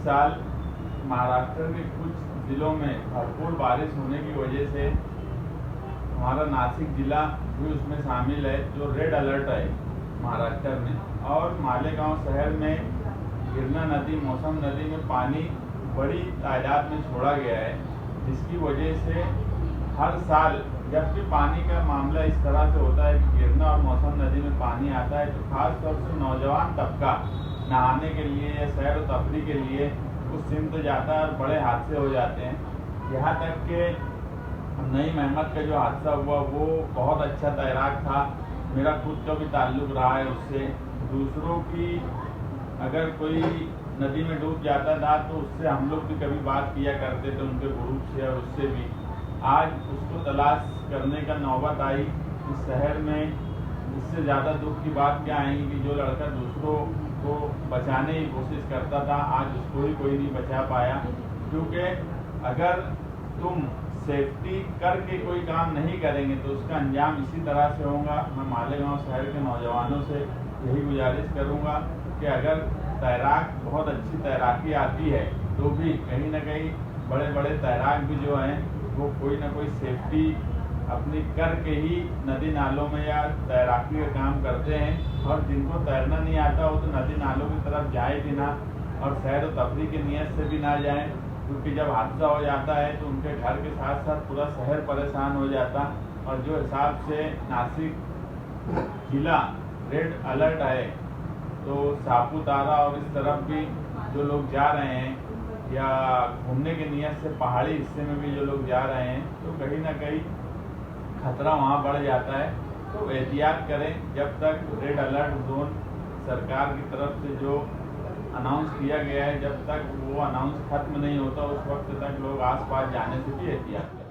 साल महाराष्ट्र के कुछ ज़िलों में भरपूर बारिश होने की वजह से हमारा नासिक ज़िला भी उसमें शामिल है, जो रेड अलर्ट है महाराष्ट्र में। और मालेगांव शहर में गिरना नदी, मौसम नदी में पानी बड़ी तादाद में छोड़ा गया है, जिसकी वजह से हर साल जब भी पानी का मामला इस तरह से होता है कि गिरना और मौसम नदी में पानी आता है, तो खास तौर से नौजवान तबका नहाने के लिए या सैर व तफरी के लिए उस सिमत जाता है और बड़े हादसे हो जाते हैं। यहाँ तक कि नईम अहमद का जो हादसा हुआ वो बहुत अच्छा तैराक था, मेरा खुद का भी ताल्लुक़ रहा है उससे। दूसरों की अगर कोई नदी में डूब जाता था तो उससे हम लोग भी कभी बात किया करते थे, उनके ग्रुप से और उससे भी। आज उसको तलाश करने का नौबत आई इस शहर में। इससे ज़्यादा दुख की बात क्या आएगी कि जो लड़का दूसरों को बचाने की कोशिश करता था, आज उसको ही कोई नहीं बचा पाया। क्योंकि अगर तुम सेफ्टी करके कोई काम नहीं करेंगे तो उसका अंजाम इसी तरह से होगा। मैं मालेगांव शहर के नौजवानों से यही गुजारिश करूंगा कि अगर तैराक बहुत अच्छी तैराकी आती है तो भी कहीं ना कहीं बड़े बड़े तैराक भी जो हैं वो कोई ना कोई सेफ्टी अपनी करके ही नदी नालों में या तैराकी का काम करते हैं। और जिनको तैरना नहीं आता वो तो नदी नालों की तरफ जाए भी ना, और सैर व तफरी की नीयत से भी ना जाएं, क्योंकि जब हादसा हो जाता है तो उनके घर के साथ साथ पूरा शहर परेशान हो जाता। और जो हिसाब से नासिक जिला रेड अलर्ट है, तो सापुतारा और इस तरफ भी जो लोग जा रहे हैं या घूमने की नीयत से पहाड़ी हिस्से में भी जो लोग जा रहे हैं, तो कहीं ना कहीं खतरा वहाँ बढ़ जाता है। तो एहतियात करें। जब तक रेड अलर्ट जोन सरकार की तरफ से जो अनाउंस किया गया है, जब तक वो अनाउंस खत्म नहीं होता उस वक्त तक लोग आसपास जाने से भी एहतियात करें।